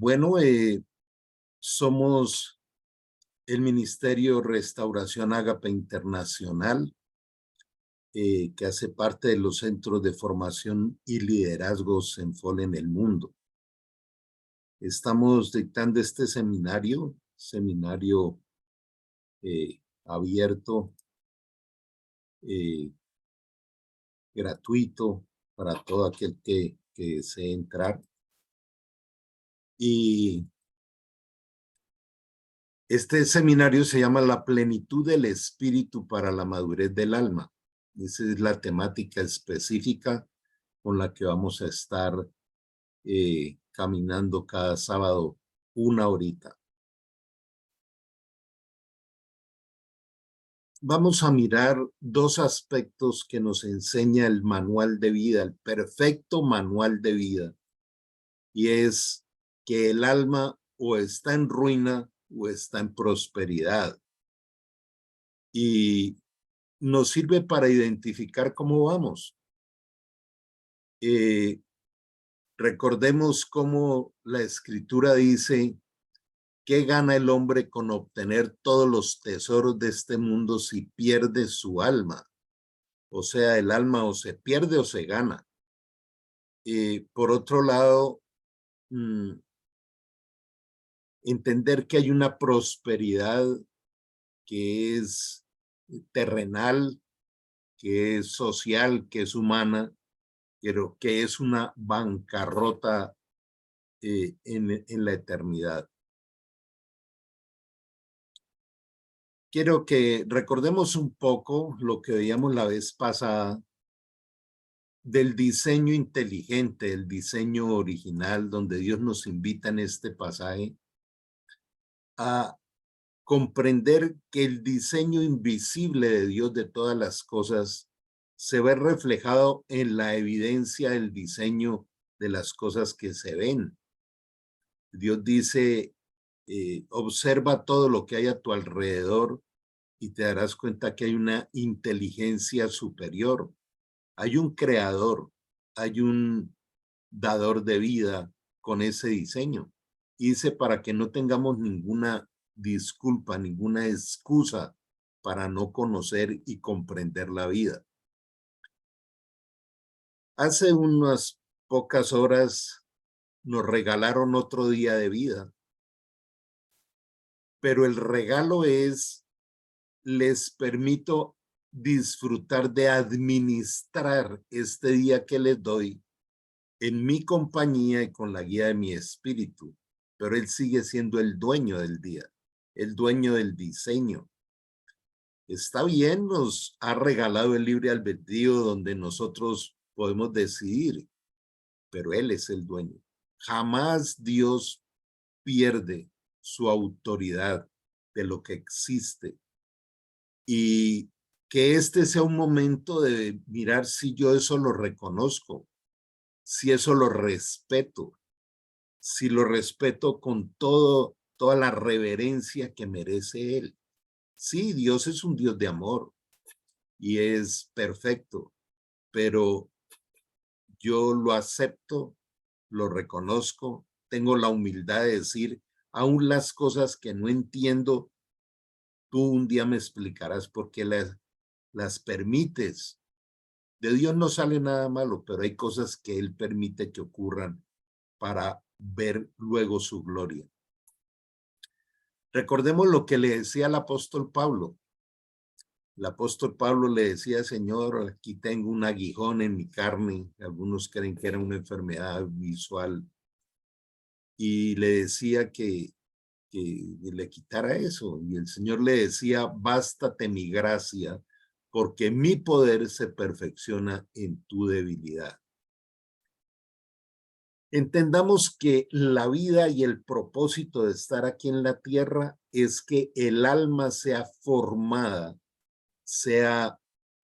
Bueno, somos el Ministerio Restauración Ágape Internacional, que hace parte de los centros de formación y liderazgos Senfol en el mundo. Estamos dictando este seminario abierto, eh, gratuito para todo aquel que desee entrar. Y este seminario se llama La plenitud del espíritu para la madurez del alma. Esa es la temática específica con la que vamos a estar caminando cada sábado una horita. Vamos a mirar dos aspectos que nos enseña el manual de vida, el perfecto manual de vida, y es que el alma o está en ruina o está en prosperidad. Y nos sirve para identificar cómo vamos. Recordemos cómo la escritura dice: ¿qué gana el hombre con obtener todos los tesoros de este mundo si pierde su alma? O sea, el alma o se pierde o se gana. Por otro lado, entender que hay una prosperidad que es terrenal, que es social, que es humana, pero que es una bancarrota en la eternidad. Quiero que recordemos un poco lo que veíamos la vez pasada del diseño inteligente, el diseño original, donde Dios nos invita en este pasaje a comprender que el diseño invisible de Dios de todas las cosas se ve reflejado en la evidencia del diseño de las cosas que se ven. Dios dice: observa todo lo que hay a tu alrededor y te darás cuenta que hay una inteligencia superior, hay un creador, hay un dador de vida con ese diseño. Y dice, para que no tengamos ninguna disculpa, ninguna excusa para no conocer y comprender la vida. Hace unas pocas horas nos regalaron otro día de vida, pero el regalo es: les permito disfrutar de administrar este día que les doy en mi compañía y con la guía de mi espíritu, pero él sigue siendo el dueño del día, el dueño del diseño. Está bien, nos ha regalado el libre albedrío donde nosotros podemos decidir, pero él es el dueño. Jamás Dios pierde su autoridad de lo que existe. Y que este sea un momento de mirar si yo eso lo reconozco, si eso lo respeto, si lo respeto con toda la reverencia que merece él. Sí, Dios es un Dios de amor y es perfecto, pero yo lo acepto, lo reconozco, tengo la humildad de decir, aún las cosas que no entiendo, tú un día me explicarás por qué las permites. De Dios no sale nada malo, pero hay cosas que él permite que ocurran para ver luego su gloria. Recordemos lo que le decía el apóstol Pablo. El apóstol Pablo le decía: Señor, aquí tengo un aguijón en mi carne. Algunos creen que era una enfermedad visual. Y le decía que le quitara eso. Y el Señor le decía: bástate mi gracia, porque mi poder se perfecciona en tu debilidad. Entendamos que la vida y el propósito de estar aquí en la tierra es que el alma sea formada, sea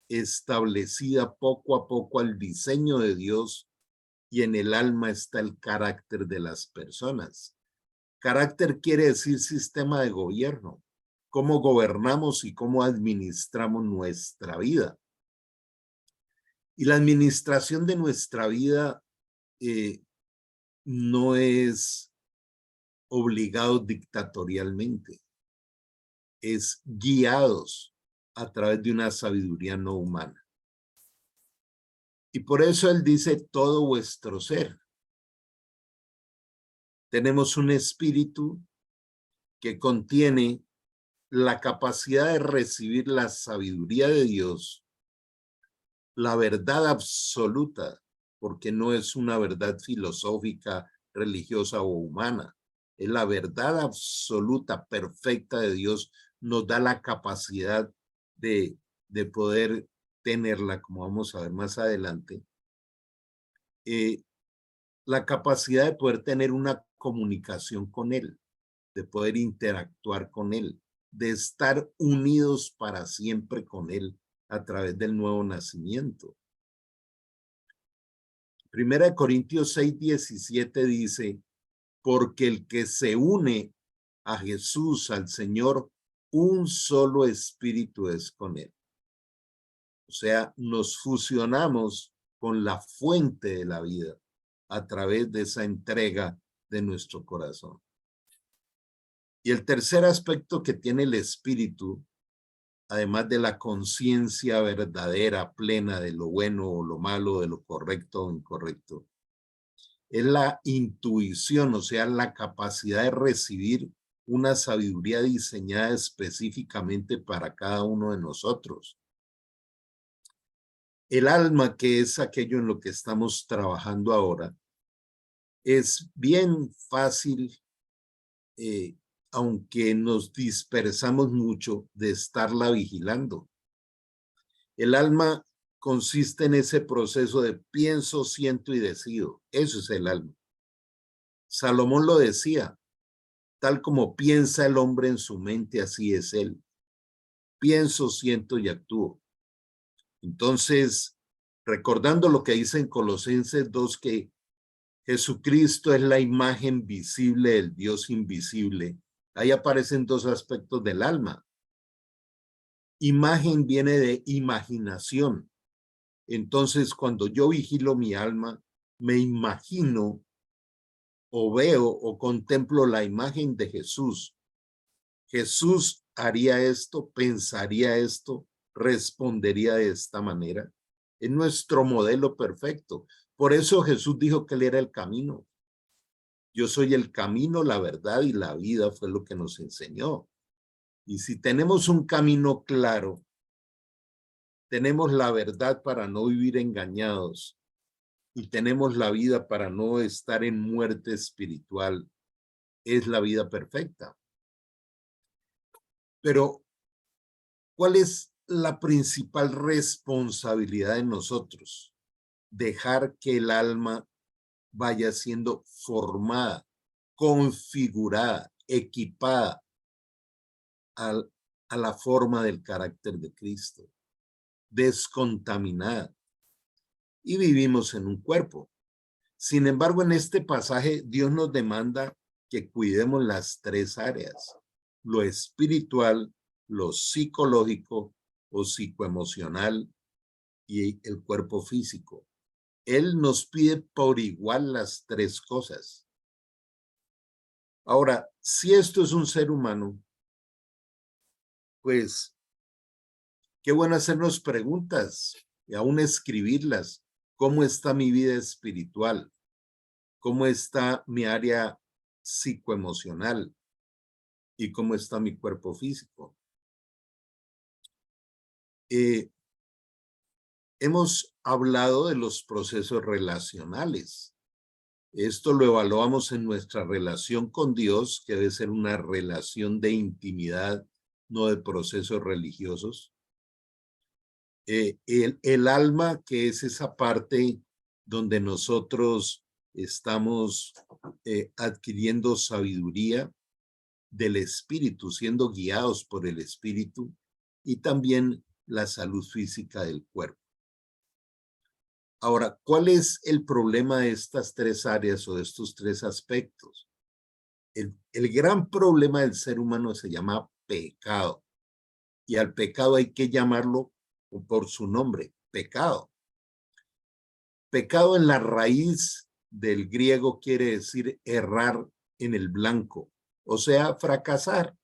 establecida poco a poco al diseño de Dios, y en el alma está el carácter de las personas. Carácter quiere decir sistema de gobierno, cómo gobernamos y cómo administramos nuestra vida. Y la administración de nuestra vida no es obligados dictatorialmente, es guiados a través de una sabiduría no humana. Y por eso él dice todo vuestro ser. Tenemos un espíritu que contiene la capacidad de recibir la sabiduría de Dios, la verdad absoluta, porque no es una verdad filosófica, religiosa o humana. Es la verdad absoluta, perfecta de Dios, nos da la capacidad de poder tenerla, como vamos a ver más adelante, la capacidad de poder tener una comunicación con Él, de poder interactuar con Él, de estar unidos para siempre con Él a través del nuevo nacimiento. Primera de Corintios 6:17 dice, porque el que se une a Jesús, al Señor, un solo espíritu es con Él. O sea, nos fusionamos con la fuente de la vida a través de esa entrega de nuestro corazón. Y el tercer aspecto que tiene el espíritu, además de la conciencia verdadera, plena de lo bueno o lo malo, de lo correcto o incorrecto, es la intuición, o sea, la capacidad de recibir una sabiduría diseñada específicamente para cada uno de nosotros. El alma, que es aquello en lo que estamos trabajando ahora, es bien fácil, aunque nos dispersamos mucho, de estarla vigilando. El alma consiste en ese proceso de pienso, siento y decido. Eso es el alma. Salomón lo decía, tal como piensa el hombre en su mente, así es él. Pienso, siento y actúo. Entonces, recordando lo que dice en Colosenses 2, que Jesucristo es la imagen visible del Dios invisible, ahí aparecen dos aspectos del alma. Imagen viene de imaginación. Entonces, cuando yo vigilo mi alma, me imagino o veo o contemplo la imagen de Jesús. Jesús haría esto, pensaría esto, respondería de esta manera. Es nuestro modelo perfecto. Por eso Jesús dijo que él era el camino. Yo soy el camino, la verdad y la vida, fue lo que nos enseñó. Y si tenemos un camino claro, tenemos la verdad para no vivir engañados y tenemos la vida para no estar en muerte espiritual, es la vida perfecta. Pero, ¿cuál es la principal responsabilidad de nosotros? Dejar que el alma vaya siendo formada, configurada, equipada a la forma del carácter de Cristo, descontaminada. Y vivimos en un cuerpo. Sin embargo, en este pasaje, Dios nos demanda que cuidemos las tres áreas: lo espiritual, lo psicológico o psicoemocional y el cuerpo físico. Él nos pide por igual las tres cosas. Ahora, si esto es un ser humano, pues qué bueno hacernos preguntas y aún escribirlas. ¿Cómo está mi vida espiritual? ¿Cómo está mi área psicoemocional? ¿Y cómo está mi cuerpo físico? Hemos hablado de los procesos relacionales. Esto lo evaluamos en nuestra relación con Dios, que debe ser una relación de intimidad, no de procesos religiosos. El alma, que es esa parte donde nosotros estamos adquiriendo sabiduría del espíritu, siendo guiados por el espíritu, y también la salud física del cuerpo. Ahora, ¿cuál es el problema de estas tres áreas o de estos tres aspectos? El gran problema del ser humano se llama pecado, y al pecado hay que llamarlo por su nombre, pecado. Pecado en la raíz del griego quiere decir errar en el blanco, o sea, fracasar.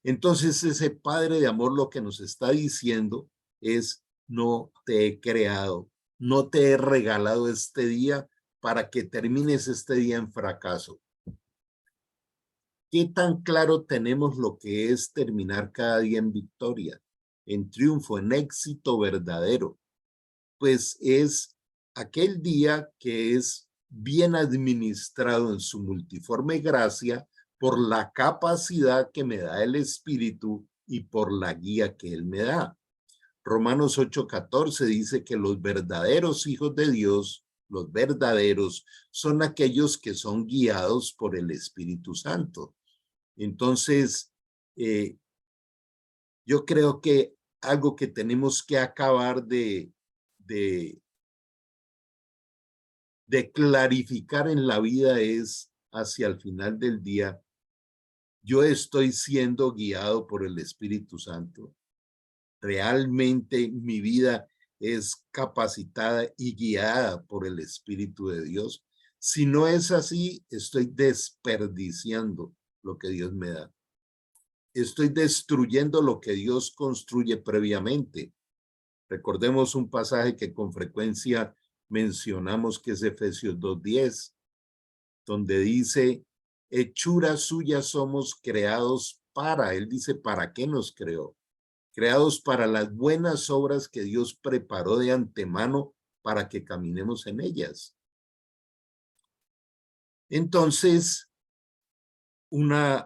Entonces ese Padre de amor lo que nos está diciendo es: no te he creado, no te he regalado este día para que termines este día en fracaso. ¿Qué tan claro tenemos lo que es terminar cada día en victoria, en triunfo, en éxito verdadero? Pues es aquel día que es bien administrado en su multiforme gracia por la capacidad que me da el Espíritu y por la guía que Él me da. Romanos 8:14 dice que los verdaderos hijos de Dios, los verdaderos, son aquellos que son guiados por el Espíritu Santo. Entonces, yo creo que algo que tenemos que acabar de clarificar en la vida es, hacia el final del día, yo estoy siendo guiado por el Espíritu Santo. Realmente mi vida es capacitada y guiada por el Espíritu de Dios. Si no es así, estoy desperdiciando lo que Dios me da. Estoy destruyendo lo que Dios construye previamente. Recordemos un pasaje que con frecuencia mencionamos, que es Efesios 2:10, donde dice: hechura suya somos creados para. Él dice, ¿para qué nos creó? Creados para las buenas obras que Dios preparó de antemano para que caminemos en ellas. Entonces, una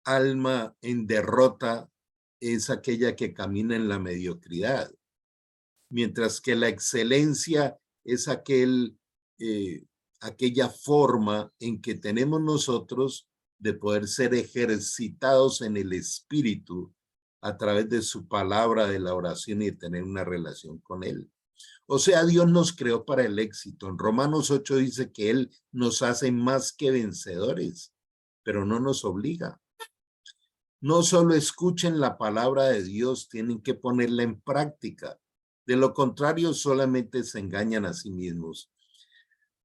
alma en derrota es aquella que camina en la mediocridad, mientras que la excelencia es aquella forma en que tenemos nosotros de poder ser ejercitados en el Espíritu a través de su palabra, de la oración y de tener una relación con Él. O sea, Dios nos creó para el éxito. En Romanos 8 dice que Él nos hace más que vencedores, pero no nos obliga. No solo escuchen la palabra de Dios, tienen que ponerla en práctica. De lo contrario, solamente se engañan a sí mismos.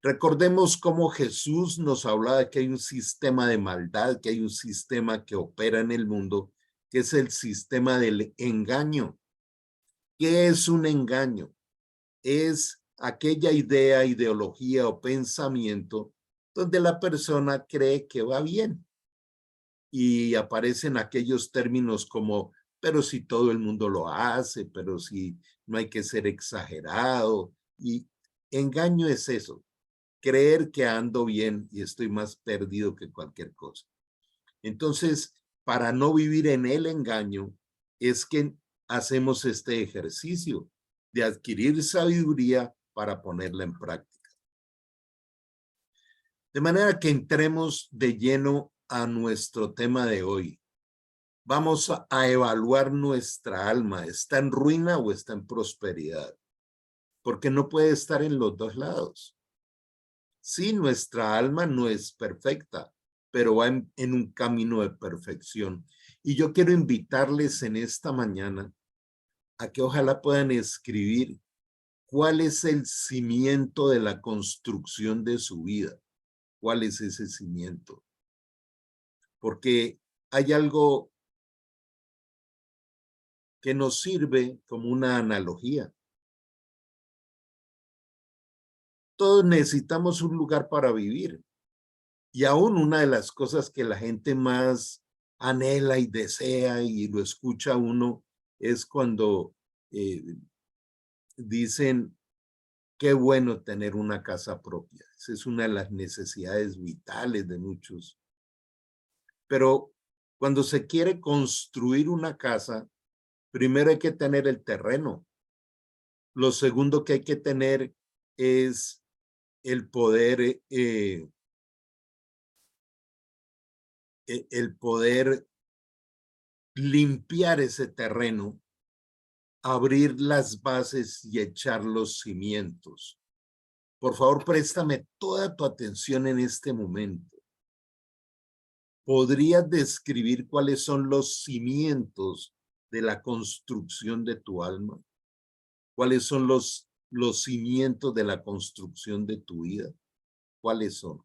Recordemos cómo Jesús nos hablaba de que hay un sistema de maldad, que hay un sistema que opera en el mundo, que es el sistema del engaño. ¿Qué es un engaño? Es aquella idea, ideología o pensamiento donde la persona cree que va bien. Y aparecen aquellos términos como: pero si todo el mundo lo hace, pero si no hay que ser exagerado. Y engaño es eso, creer que ando bien y estoy más perdido que cualquier cosa. Entonces, para no vivir en el engaño, es que hacemos este ejercicio de adquirir sabiduría para ponerla en práctica. De manera que entremos de lleno a nuestro tema de hoy. Vamos a evaluar nuestra alma. ¿Está en ruina o está en prosperidad? Porque no puede estar en los dos lados. Sí, nuestra alma no es perfecta, pero va en un camino de perfección. Y yo quiero invitarles en esta mañana a que ojalá puedan escribir cuál es el cimiento de la construcción de su vida. ¿Cuál es ese cimiento? Porque hay algo que nos sirve como una analogía. Todos necesitamos un lugar para vivir. Y aún una de las cosas que la gente más anhela y desea y lo escucha uno es cuando dicen: qué bueno tener una casa propia. Esa es una de las necesidades vitales de muchos. Pero cuando se quiere construir una casa, primero hay que tener el terreno. Lo segundo que hay que tener es el poder limpiar ese terreno, abrir las bases y echar los cimientos. Por favor, préstame toda tu atención en este momento. ¿Podrías describir cuáles son los cimientos de la construcción de tu alma? ¿Cuáles son los cimientos de la construcción de tu vida? ¿Cuáles son?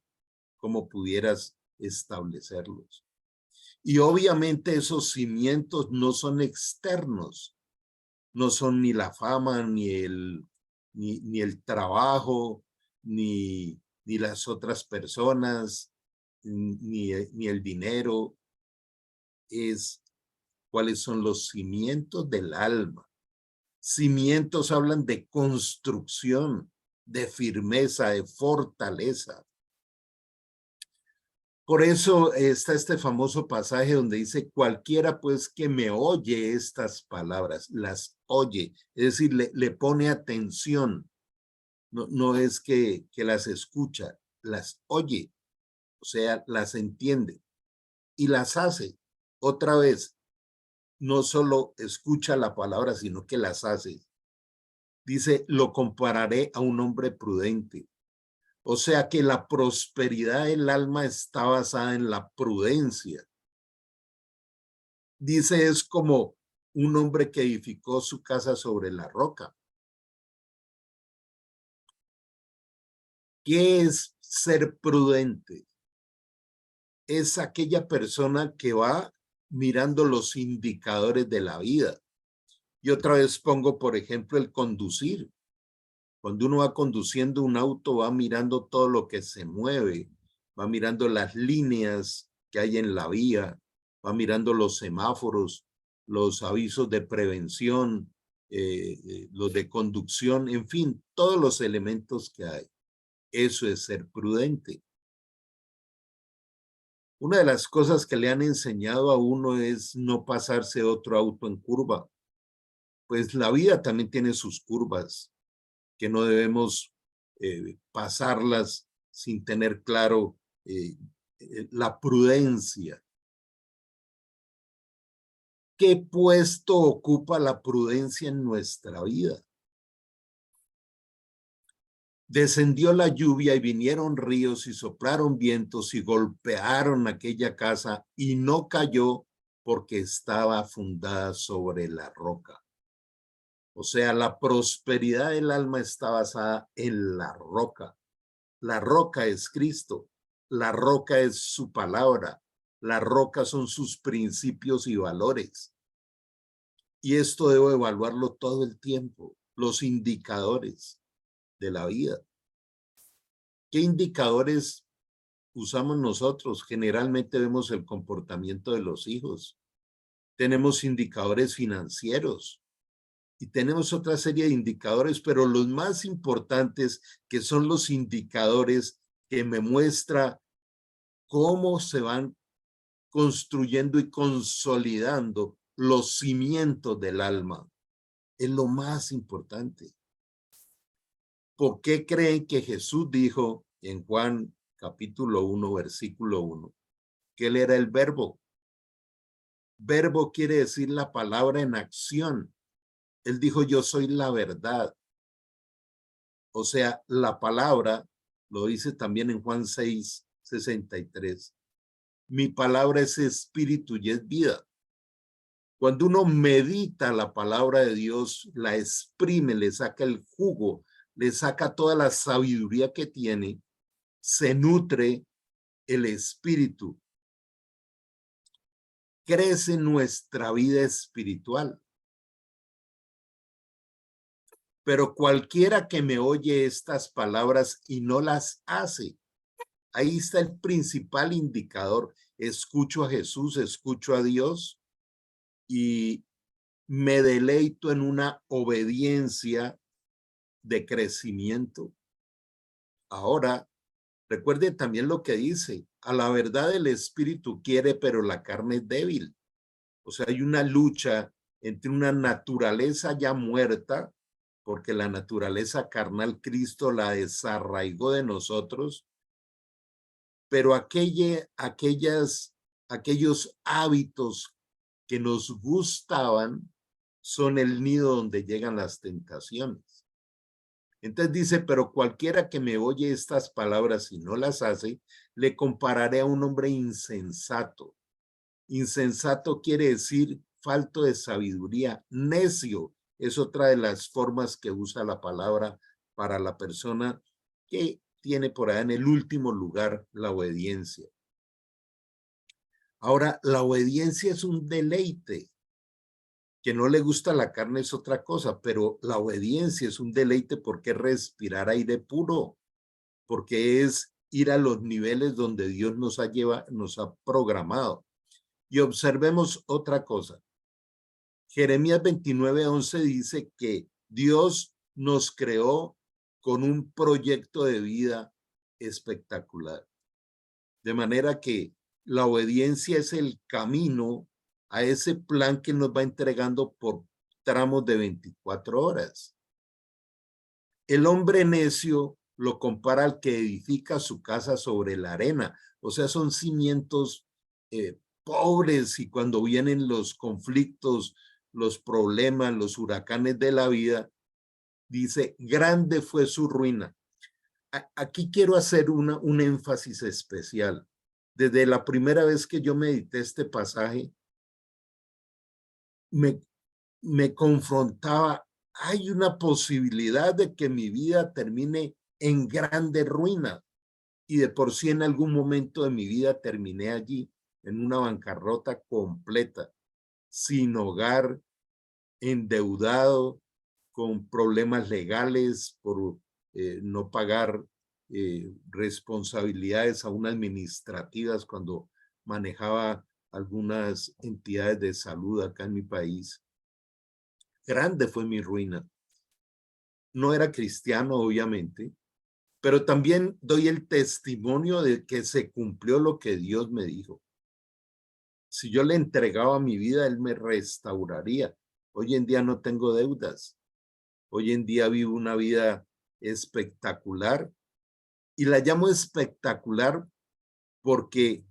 ¿Cómo pudieras establecerlos. Y obviamente esos cimientos no son externos, no son ni la fama, ni el trabajo, ni las otras personas, ni el dinero. Es cuáles son los cimientos del alma. Cimientos hablan de construcción, de firmeza, de fortaleza. Por eso está este famoso pasaje donde dice, cualquiera pues que me oye estas palabras, las oye, es decir, le pone atención, no es que las escucha, las oye, o sea, las entiende y las hace. Otra vez, no solo escucha la palabra, sino que las hace. Dice, lo compararé a un hombre prudente. O sea que la prosperidad del alma está basada en la prudencia. Dice, es como un hombre que edificó su casa sobre la roca. ¿Qué es ser prudente? Es aquella persona que va mirando los indicadores de la vida. Y otra vez pongo, por ejemplo, el conducir. Cuando uno va conduciendo un auto, va mirando todo lo que se mueve, va mirando las líneas que hay en la vía, va mirando los semáforos, los avisos de prevención, los de conducción, en fin, todos los elementos que hay. Eso es ser prudente. Una de las cosas que le han enseñado a uno es no pasarse otro auto en curva. Pues la vida también tiene sus curvas, que no debemos pasarlas sin tener claro la prudencia. ¿Qué puesto ocupa la prudencia en nuestra vida? Descendió la lluvia y vinieron ríos y soplaron vientos y golpearon aquella casa y no cayó porque estaba fundada sobre la roca. O sea, la prosperidad del alma está basada en la roca. La roca es Cristo, la roca es su palabra, la roca son sus principios y valores. Y esto debo evaluarlo todo el tiempo, los indicadores de la vida. ¿Qué indicadores usamos nosotros? Generalmente vemos el comportamiento de los hijos. Tenemos indicadores financieros y tenemos otra serie de indicadores, pero los más importantes, que son los indicadores que me muestra cómo se van construyendo y consolidando los cimientos del alma. Es lo más importante. ¿Por qué creen que Jesús dijo en Juan capítulo 1, versículo 1, que él era el verbo? Verbo quiere decir la palabra en acción. Él dijo, yo soy la verdad. O sea, la palabra, lo dice también en Juan 6, 63. Mi palabra es espíritu y es vida. Cuando uno medita la palabra de Dios, la exprime, le saca el jugo, le saca toda la sabiduría que tiene, se nutre el espíritu. Crece nuestra vida espiritual. Pero cualquiera que me oye estas palabras y no las hace, ahí está el principal indicador. Escucho a Jesús, escucho a Dios y me deleito en una obediencia de crecimiento. Ahora, recuerde también lo que dice, a la verdad el espíritu quiere, pero la carne es débil. O sea, hay una lucha entre una naturaleza ya muerta, porque la naturaleza carnal Cristo la desarraigó de nosotros, pero aquellos hábitos que nos gustaban son el nido donde llegan las tentaciones. Entonces dice, pero cualquiera que me oye estas palabras y no las hace, le compararé a un hombre insensato. Insensato quiere decir falto de sabiduría. Necio es otra de las formas que usa la palabra para la persona que tiene por ahí en el último lugar la obediencia. Ahora, la obediencia es un deleite. Que no le gusta la carne es otra cosa, pero la obediencia es un deleite porque es respirar aire puro, porque es ir a los niveles donde Dios nos ha programado. Y observemos otra cosa. Jeremías 29:11 dice que Dios nos creó con un proyecto de vida espectacular. De manera que la obediencia es el camino a ese plan que nos va entregando por tramos de 24 horas. El hombre necio lo compara al que edifica su casa sobre la arena. O sea, son cimientos pobres, y cuando vienen los conflictos, los problemas, los huracanes de la vida, dice, grande fue su ruina. Aquí quiero hacer un énfasis especial. Desde la primera vez que yo medité este pasaje, me confrontaba, hay una posibilidad de que mi vida termine en grande ruina, y de por sí en algún momento de mi vida terminé allí, en una bancarrota completa, sin hogar, endeudado, con problemas legales por no pagar responsabilidades aún administrativas cuando manejaba algunas entidades de salud acá en mi país. Grande fue mi ruina. No era cristiano, obviamente, pero también doy el testimonio de que se cumplió lo que Dios me dijo. Si yo le entregaba mi vida, Él me restauraría. Hoy en día no tengo deudas. Hoy en día vivo una vida espectacular, y la llamo espectacular porque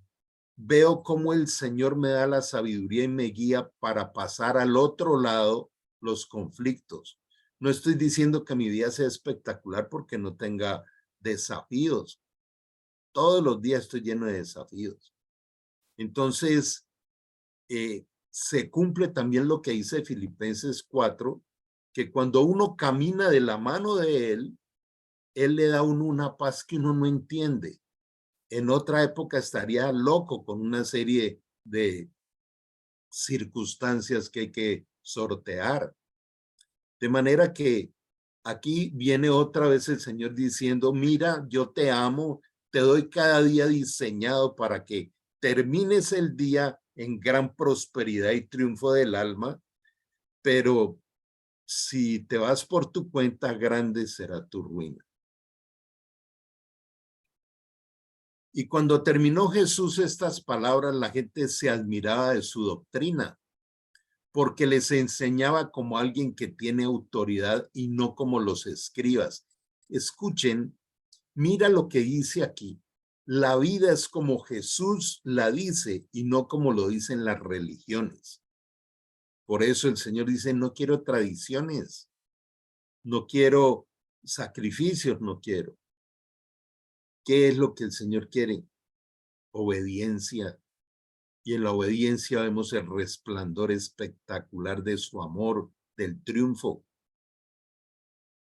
veo cómo el Señor me da la sabiduría y me guía para pasar al otro lado los conflictos. No estoy diciendo que mi vida sea espectacular porque no tenga desafíos. Todos los días estoy lleno de desafíos. Entonces, se cumple también lo que dice Filipenses 4, que cuando uno camina de la mano de Él le da a uno una paz que uno no entiende. En otra época estaría loco con una serie de circunstancias que hay que sortear. De manera que aquí viene otra vez el Señor diciendo, mira, yo te amo, te doy cada día diseñado para que termines el día en gran prosperidad y triunfo del alma, pero si te vas por tu cuenta, grande será tu ruina. Y cuando terminó Jesús estas palabras, la gente se admiraba de su doctrina, porque les enseñaba como alguien que tiene autoridad y no como los escribas. Escuchen, mira lo que dice aquí. La vida es como Jesús la dice y no como lo dicen las religiones. Por eso el Señor dice, no quiero tradiciones, no quiero sacrificios, no quiero. ¿Qué es lo que el Señor quiere? Obediencia. Y en la obediencia vemos el resplandor espectacular de su amor, del triunfo.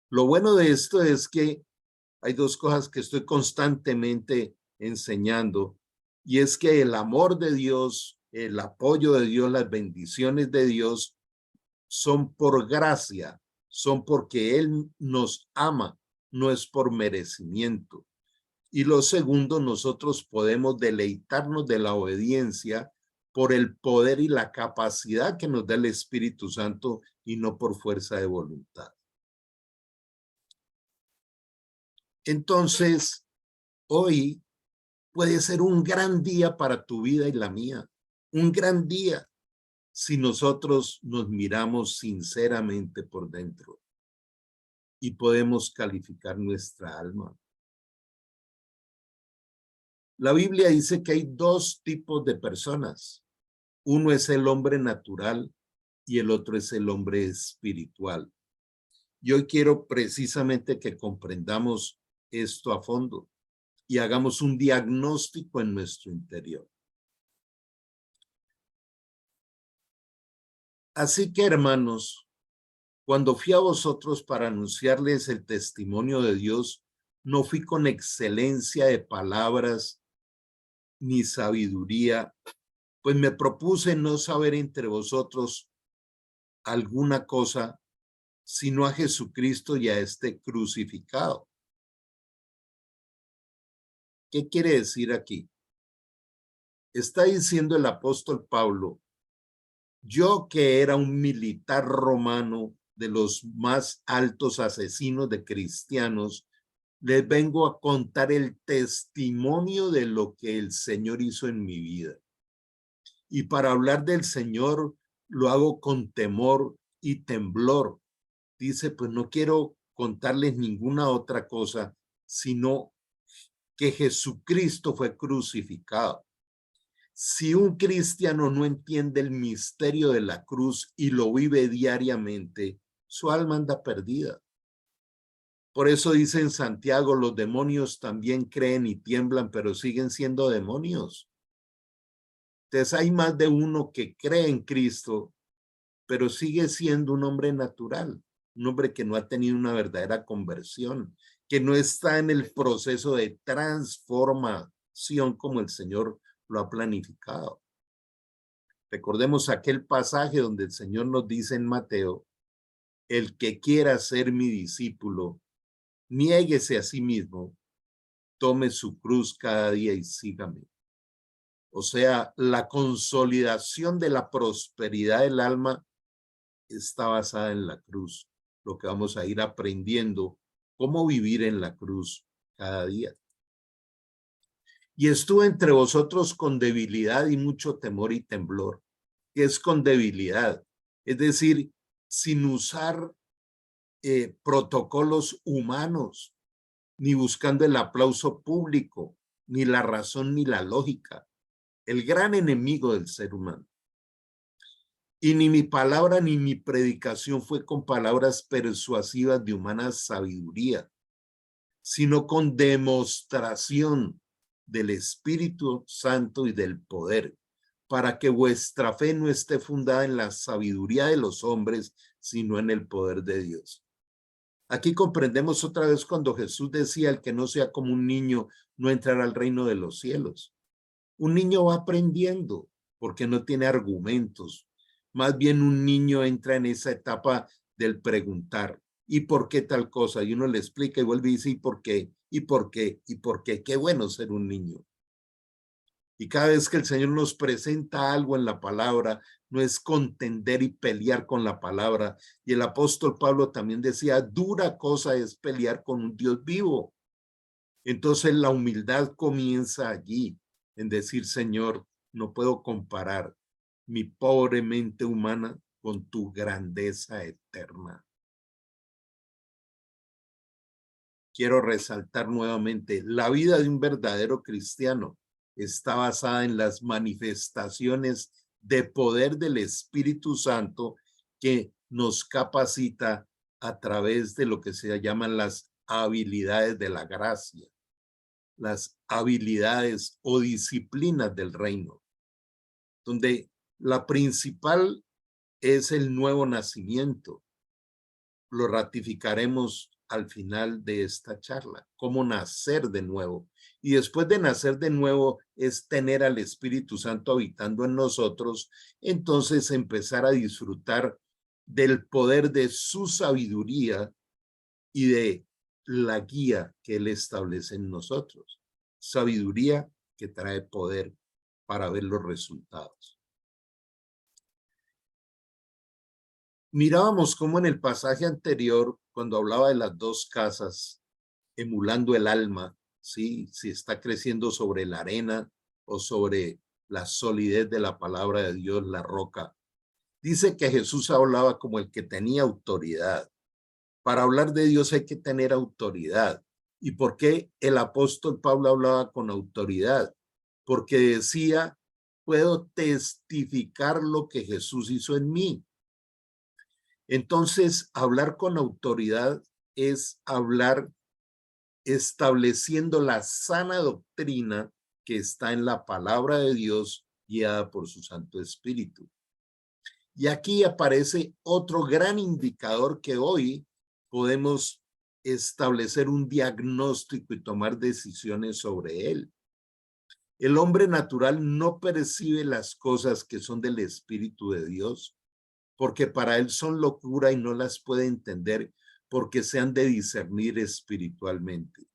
Lo bueno de esto es que hay dos cosas que estoy constantemente enseñando, y es que el amor de Dios, el apoyo de Dios, las bendiciones de Dios son por gracia, son porque Él nos ama, no es por merecimiento. Y lo segundo, nosotros podemos deleitarnos de la obediencia por el poder y la capacidad que nos da el Espíritu Santo y no por fuerza de voluntad. Entonces, hoy puede ser un gran día para tu vida y la mía, un gran día si nosotros nos miramos sinceramente por dentro y podemos calificar nuestra alma. La Biblia dice que hay dos tipos de personas. Uno es el hombre natural y el otro es el hombre espiritual. Y hoy quiero precisamente que comprendamos esto a fondo y hagamos un diagnóstico en nuestro interior. Así que, hermanos, cuando fui a vosotros para anunciarles el testimonio de Dios, no fui con excelencia de palabras ni sabiduría pues me propuse no saber entre vosotros alguna cosa, sino a Jesucristo y a este crucificado. ¿Qué quiere decir aquí? Está diciendo el apóstol Pablo, yo que era un militar romano de los más altos asesinos de cristianos, les vengo a contar el testimonio de lo que el Señor hizo en mi vida. Y para hablar del Señor lo hago con temor y temblor. Dice, pues no quiero contarles ninguna otra cosa, sino que Jesucristo fue crucificado. Si un cristiano no entiende el misterio de la cruz y lo vive diariamente, su alma anda perdida. Por eso dice en Santiago, los demonios también creen y tiemblan, pero siguen siendo demonios. Entonces hay más de uno que cree en Cristo, pero sigue siendo un hombre natural, un hombre que no ha tenido una verdadera conversión, que no está en el proceso de transformación como el Señor lo ha planificado. Recordemos aquel pasaje donde el Señor nos dice en Mateo, el que quiera ser mi discípulo, niéguese a sí mismo, tome su cruz cada día y sígame. O sea, la consolidación de la prosperidad del alma está basada en la cruz, lo que vamos a ir aprendiendo, cómo vivir en la cruz cada día. Y estuve entre vosotros con debilidad y mucho temor y temblor, que es con debilidad, es decir, sin usar protocolos humanos, ni buscando el aplauso público, ni la razón ni la lógica, el gran enemigo del ser humano. Y ni mi palabra ni mi predicación fue con palabras persuasivas de humana sabiduría, sino con demostración del Espíritu Santo y del poder, para que vuestra fe no esté fundada en la sabiduría de los hombres, sino en el poder de Dios. Aquí comprendemos otra vez cuando Jesús decía, el que no sea como un niño no entrará al reino de los cielos. Un niño va aprendiendo porque no tiene argumentos. Más bien un niño entra en esa etapa del preguntar, ¿y por qué tal cosa? Y uno le explica y vuelve y dice, ¿y por qué? ¿Y por qué? ¿Y por qué? Qué bueno ser un niño. Y cada vez que el Señor nos presenta algo en la palabra, no es contender y pelear con la palabra. Y el apóstol Pablo también decía, dura cosa es pelear con un Dios vivo. Entonces la humildad comienza allí, en decir, Señor, no puedo comparar mi pobre mente humana con tu grandeza eterna. Quiero resaltar nuevamente, la vida de un verdadero cristiano está basada en las manifestaciones de poder del Espíritu Santo que nos capacita a través de lo que se llaman las habilidades de la gracia, las habilidades o disciplinas del reino, donde la principal es el nuevo nacimiento. Lo ratificaremos al final de esta charla, cómo nacer de nuevo. Y después de nacer de nuevo es tener al Espíritu Santo habitando en nosotros, entonces empezar a disfrutar del poder de su sabiduría y de la guía que Él establece en nosotros. Sabiduría que trae poder para ver los resultados. Mirábamos cómo en el pasaje anterior, cuando hablaba de las dos casas, emulando el alma, ¿sí? Si está creciendo sobre la arena o sobre la solidez de la palabra de Dios, la roca. Dice que Jesús hablaba como el que tenía autoridad. Para hablar de Dios hay que tener autoridad. ¿Y por qué el apóstol Pablo hablaba con autoridad? Porque decía, puedo testificar lo que Jesús hizo en mí. Entonces, hablar con autoridad es hablar estableciendo la sana doctrina que está en la palabra de Dios guiada por su Santo Espíritu. Y aquí aparece otro gran indicador que hoy podemos establecer un diagnóstico y tomar decisiones sobre él. El hombre natural no percibe las cosas que son del Espíritu de Dios, porque para él son locura y no las puede entender porque se han de discernir espiritualmente.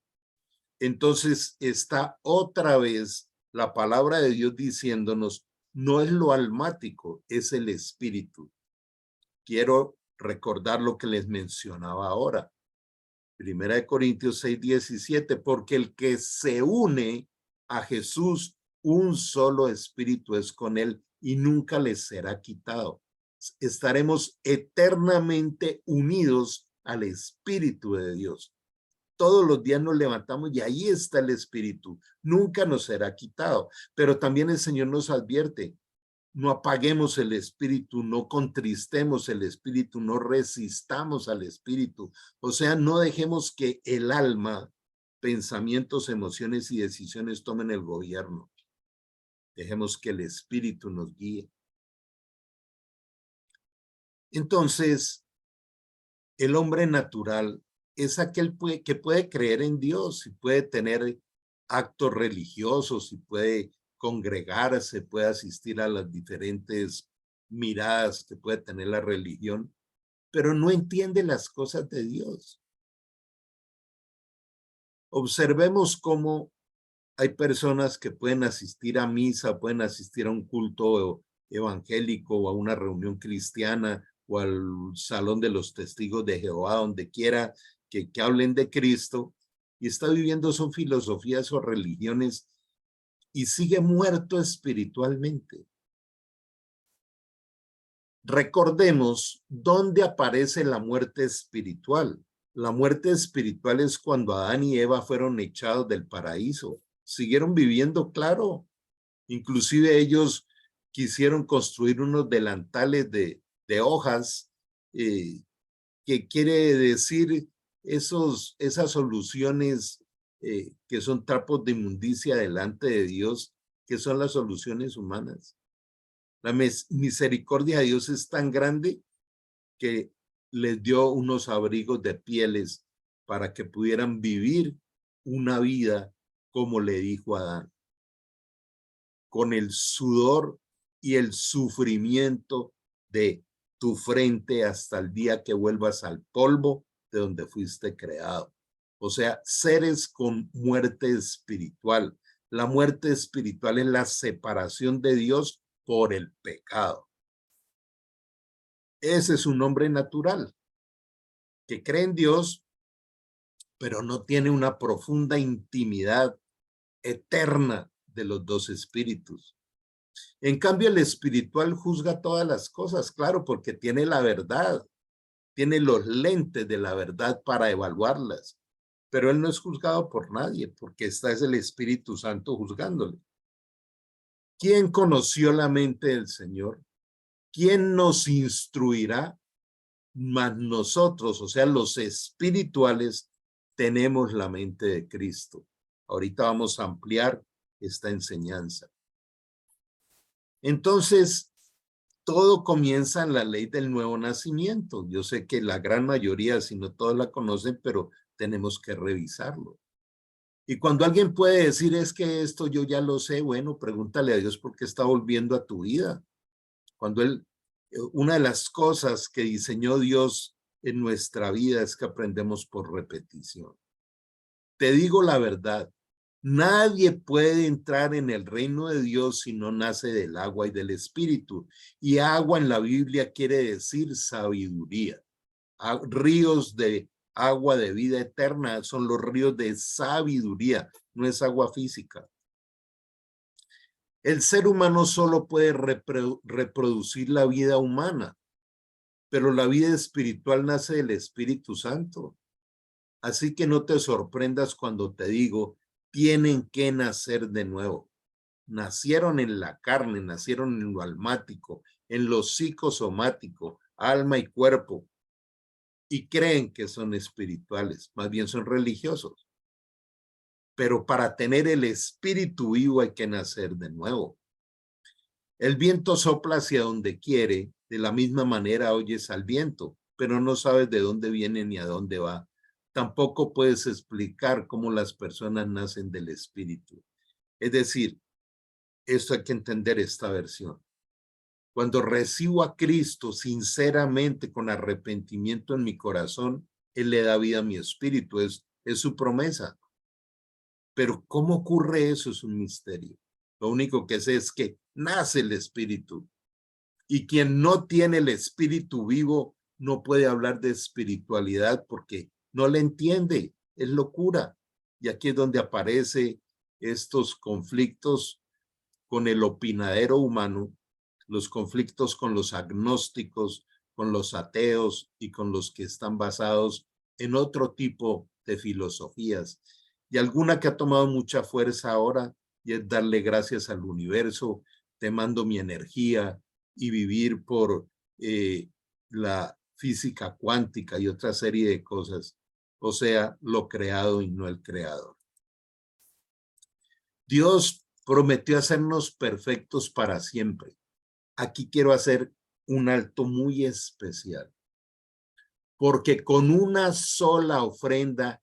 Entonces está otra vez la palabra de Dios diciéndonos, no es lo almático, es el Espíritu. Quiero recordar lo que les mencionaba ahora. 1 Corintios 6:17, porque el que se une a Jesús, un solo espíritu es con él y nunca les será quitado. Estaremos eternamente unidos al Espíritu de Dios. Todos los días nos levantamos y ahí está el Espíritu. Nunca nos será quitado. Pero también el Señor nos advierte, no apaguemos el Espíritu, no contristemos el Espíritu, no resistamos al Espíritu. O sea, no dejemos que el alma, pensamientos, emociones y decisiones tomen el gobierno. Dejemos que el Espíritu nos guíe. Entonces, el hombre natural es aquel que puede creer en Dios y puede tener actos religiosos y puede congregarse, puede asistir a las diferentes miradas que puede tener la religión, pero no entiende las cosas de Dios. Observemos cómo hay personas que pueden asistir a misa, pueden asistir a un culto evangélico o a una reunión cristiana o al salón de los testigos de Jehová, donde quiera que hablen de Cristo, y está viviendo son filosofías o religiones y sigue muerto espiritualmente. Recordemos dónde aparece la muerte espiritual. La muerte espiritual es cuando Adán y Eva fueron echados del paraíso. Siguieron viviendo, claro. Inclusive ellos quisieron construir unos delantales de hojas, que quiere decir esas soluciones que son trapos de inmundicia delante de Dios, que son las soluciones humanas. La misericordia de Dios es tan grande que les dio unos abrigos de pieles para que pudieran vivir una vida como le dijo a Adán, con el sudor y el sufrimiento de tu frente hasta el día que vuelvas al polvo de donde fuiste creado. O sea, seres con muerte espiritual. La muerte espiritual es la separación de Dios por el pecado. Ese es un hombre natural que cree en Dios, pero no tiene una profunda intimidad eterna de los dos espíritus. En cambio, el espiritual juzga todas las cosas, claro, porque tiene la verdad, tiene los lentes de la verdad para evaluarlas, pero él no es juzgado por nadie, porque es el Espíritu Santo juzgándole. ¿Quién conoció la mente del Señor? ¿Quién nos instruirá? Mas nosotros, o sea, los espirituales, tenemos la mente de Cristo. Ahorita vamos a ampliar esta enseñanza. Entonces, todo comienza en la ley del nuevo nacimiento. Yo sé que la gran mayoría, si no todos la conocen, pero tenemos que revisarlo. Y cuando alguien puede decir, es que esto yo ya lo sé, bueno, pregúntale a Dios por qué está volviendo a tu vida. Cuando una de las cosas que diseñó Dios en nuestra vida es que aprendemos por repetición. Te digo la verdad, nadie puede entrar en el reino de Dios si no nace del agua y del espíritu. Y agua en la Biblia quiere decir sabiduría. Ríos de agua de vida eterna son los ríos de sabiduría, no es agua física. El ser humano solo puede reproducir la vida humana, pero la vida espiritual nace del Espíritu Santo. Así que no te sorprendas cuando te digo, tienen que nacer de nuevo. Nacieron en la carne, nacieron en lo almático, en lo psicosomático, alma y cuerpo, y creen que son espirituales, más bien son religiosos. Pero para tener el espíritu vivo hay que nacer de nuevo. El viento sopla hacia donde quiere, de la misma manera oyes al viento, pero no sabes de dónde viene ni a dónde va. Tampoco puedes explicar cómo las personas nacen del espíritu. Es decir, Esto hay que entender esta versión. Cuando recibo a Cristo sinceramente con arrepentimiento en mi corazón, Él le da vida a mi espíritu, es su promesa. Pero ¿cómo ocurre eso? Es un misterio. Lo único que sé es que nace el espíritu. Y quien no tiene el espíritu vivo no puede hablar de espiritualidad porque no le entiende, es locura. Y aquí es donde aparecen estos conflictos con el opinadero humano, los conflictos con los agnósticos, con los ateos y con los que están basados en otro tipo de filosofías. Y alguna que ha tomado mucha fuerza ahora y es darle gracias al universo, te mando mi energía y vivir por la física cuántica y otra serie de cosas. O sea, lo creado y no el creador. Dios prometió hacernos perfectos para siempre. Aquí quiero hacer un alto muy especial, porque con una sola ofrenda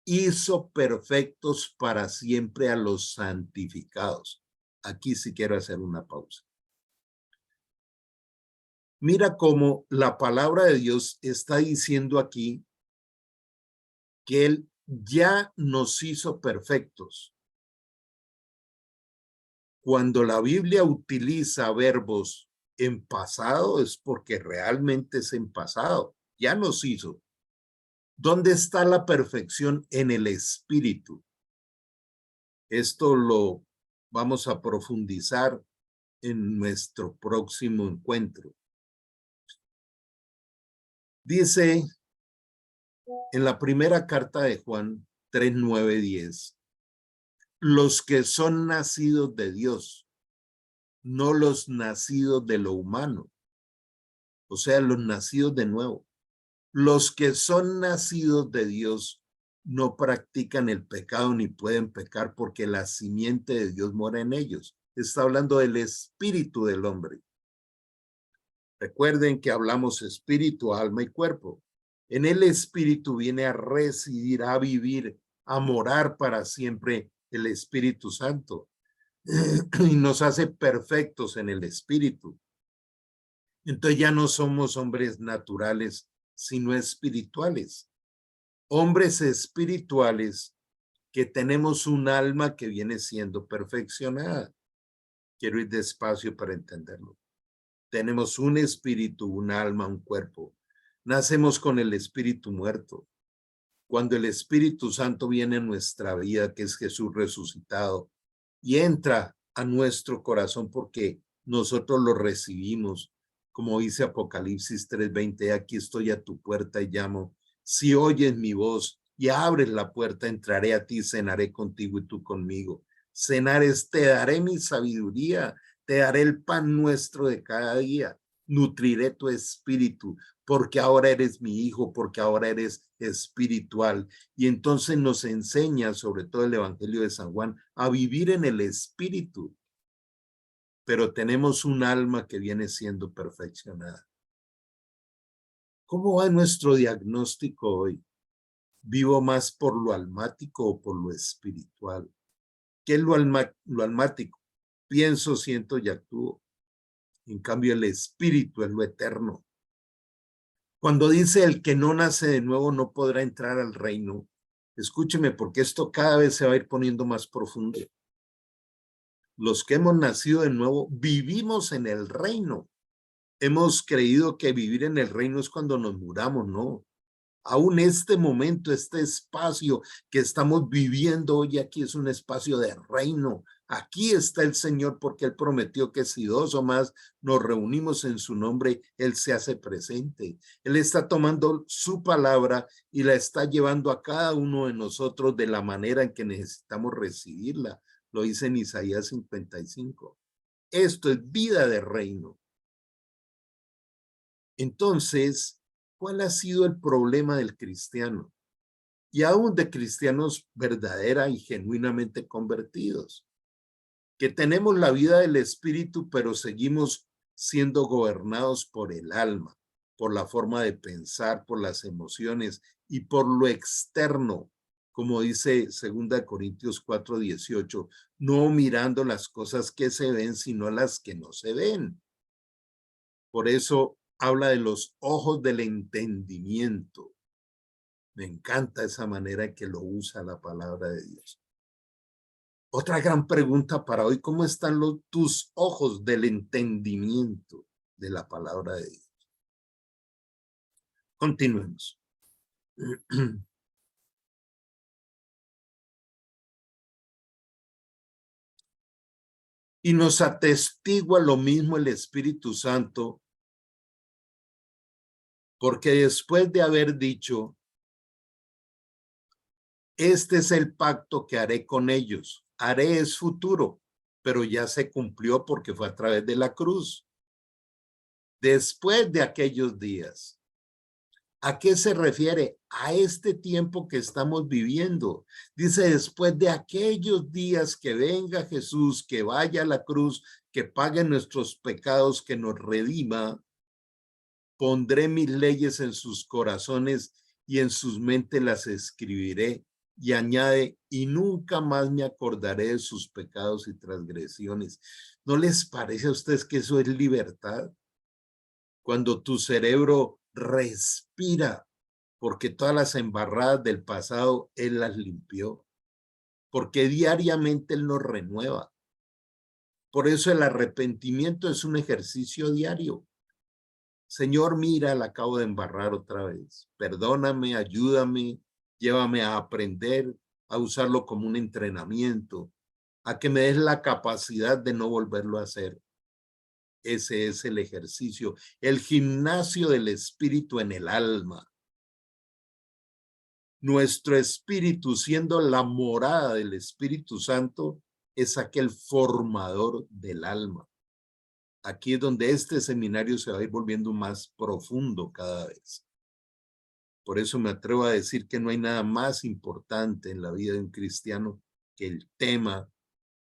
hizo perfectos para siempre a los santificados. Aquí sí quiero hacer una pausa. Mira cómo la palabra de Dios está diciendo aquí que Él ya nos hizo perfectos. Cuando la Biblia utiliza verbos en pasado es porque realmente es en pasado. Ya nos hizo. ¿Dónde está la perfección? En el espíritu. Esto lo vamos a profundizar en nuestro próximo encuentro. Dice en la primera carta de Juan 3, 9, 10, los que son nacidos de Dios, no los nacidos de lo humano, o sea, los nacidos de nuevo. Los que son nacidos de Dios no practican el pecado ni pueden pecar porque la simiente de Dios mora en ellos. Está hablando del espíritu del hombre. Recuerden que hablamos espíritu, alma y cuerpo. En el espíritu viene a residir, a vivir, a morar para siempre el Espíritu Santo y nos hace perfectos en el espíritu. Entonces ya no somos hombres naturales, sino espirituales. Hombres espirituales que tenemos un alma que viene siendo perfeccionada. Quiero ir despacio para entenderlo. Tenemos un espíritu, un alma, un cuerpo. Nacemos con el espíritu muerto. Cuando el Espíritu Santo viene a nuestra vida, que es Jesús resucitado, y entra a nuestro corazón porque nosotros lo recibimos, como dice Apocalipsis 3:20, aquí estoy a tu puerta y llamo. Si oyes mi voz y abres la puerta, entraré a ti, cenaré contigo y tú conmigo. Cenar es, te daré mi sabiduría, te daré el pan nuestro de cada día, nutriré tu espíritu, porque ahora eres mi hijo, porque ahora eres espiritual. Y entonces nos enseña, sobre todo el Evangelio de San Juan, a vivir en el espíritu. Pero tenemos un alma que viene siendo perfeccionada. ¿Cómo va nuestro diagnóstico hoy? ¿Vivo más por lo almático o por lo espiritual? ¿Qué es lo almático? Pienso, siento y actúo. En cambio, el espíritu es lo eterno. Cuando dice el que no nace de nuevo no podrá entrar al reino, escúcheme porque esto cada vez se va a ir poniendo más profundo. Los que hemos nacido de nuevo vivimos en el reino. Hemos creído que vivir en el reino es cuando nos muramos, no. Aún este momento, este espacio que estamos viviendo hoy aquí es un espacio de reino. Aquí está el Señor porque Él prometió que si dos o más nos reunimos en su nombre, Él se hace presente. Él está tomando su palabra y la está llevando a cada uno de nosotros de la manera en que necesitamos recibirla. Lo dice en Isaías 55. Esto es vida de reino. Entonces, ¿cuál ha sido el problema del cristiano? Y aún de cristianos verdadera y genuinamente convertidos, que tenemos la vida del espíritu, pero seguimos siendo gobernados por el alma, por la forma de pensar, por las emociones y por lo externo, como dice 2 Corintios 4:18, no mirando las cosas que se ven, sino las que no se ven. Por eso habla de los ojos del entendimiento. Me encanta esa manera en que lo usa la palabra de Dios. Otra gran pregunta para hoy, ¿cómo están tus ojos del entendimiento de la palabra de Dios? Continuemos. Y nos atestigua lo mismo el Espíritu Santo, porque después de haber dicho, este es el pacto que haré con ellos. Haré es futuro, pero ya se cumplió porque fue a través de la cruz. Después de aquellos días. ¿A qué se refiere? A este tiempo que estamos viviendo. Dice, después de aquellos días que venga Jesús, que vaya a la cruz, que pague nuestros pecados, que nos redima, pondré mis leyes en sus corazones y en sus mentes las escribiré. Y añade, y nunca más me acordaré de sus pecados y transgresiones. ¿No les parece a ustedes que eso es libertad? Cuando tu cerebro respira, porque todas las embarradas del pasado Él las limpió, porque diariamente Él nos renueva. Por eso el arrepentimiento es un ejercicio diario. Señor, mira, la acabo de embarrar otra vez. Perdóname, ayúdame, llévame a aprender, a usarlo como un entrenamiento, a que me des la capacidad de no volverlo a hacer. Ese es el ejercicio, el gimnasio del espíritu en el alma. Nuestro espíritu, siendo la morada del Espíritu Santo, es aquel formador del alma. Aquí es donde este seminario se va a ir volviendo más profundo cada vez. Por eso me atrevo a decir que no hay nada más importante en la vida de un cristiano que el tema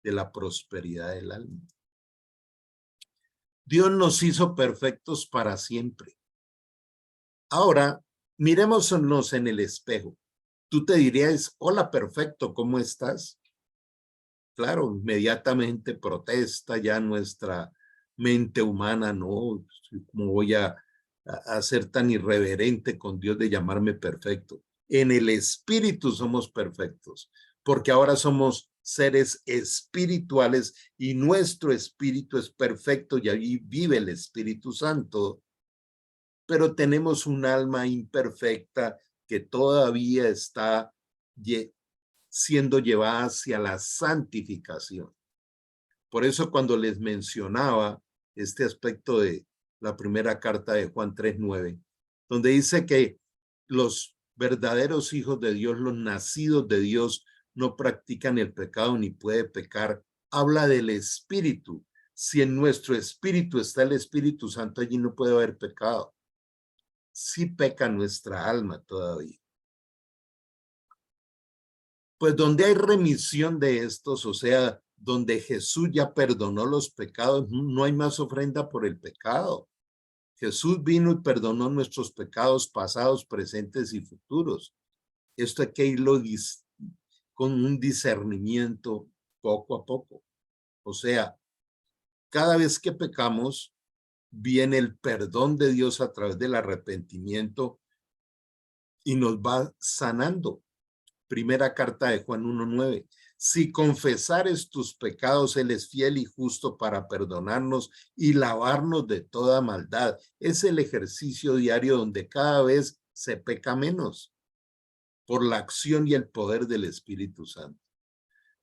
de la prosperidad del alma. Dios nos hizo perfectos para siempre. Ahora, mirémonos en el espejo. Tú te dirías, hola, perfecto, ¿cómo estás? Claro, inmediatamente protesta ya nuestra mente humana, ¿no? ¿Cómo voy a ser tan irreverente con Dios de llamarme perfecto? En el espíritu somos perfectos, porque ahora somos seres espirituales y nuestro espíritu es perfecto y allí vive el Espíritu Santo, pero tenemos un alma imperfecta que todavía está siendo llevada hacia la santificación. Por eso cuando les mencionaba este aspecto de la primera carta de Juan 3:9, donde dice que los verdaderos hijos de Dios, los nacidos de Dios, no practican el pecado ni puede pecar, habla del espíritu. Si en nuestro espíritu está el Espíritu Santo, allí no puede haber pecado. Sí peca nuestra alma todavía. Pues donde hay remisión de estos, o sea, donde Jesús ya perdonó los pecados, no hay más ofrenda por el pecado. Jesús vino y perdonó nuestros pecados pasados, presentes y futuros. Esto hay que irlo con un discernimiento poco a poco. O sea, cada vez que pecamos, viene el perdón de Dios a través del arrepentimiento y nos va sanando. Primera carta de Juan 1:9. Si confesares tus pecados, Él es fiel y justo para perdonarnos y lavarnos de toda maldad. Es el ejercicio diario donde cada vez se peca menos por la acción y el poder del Espíritu Santo.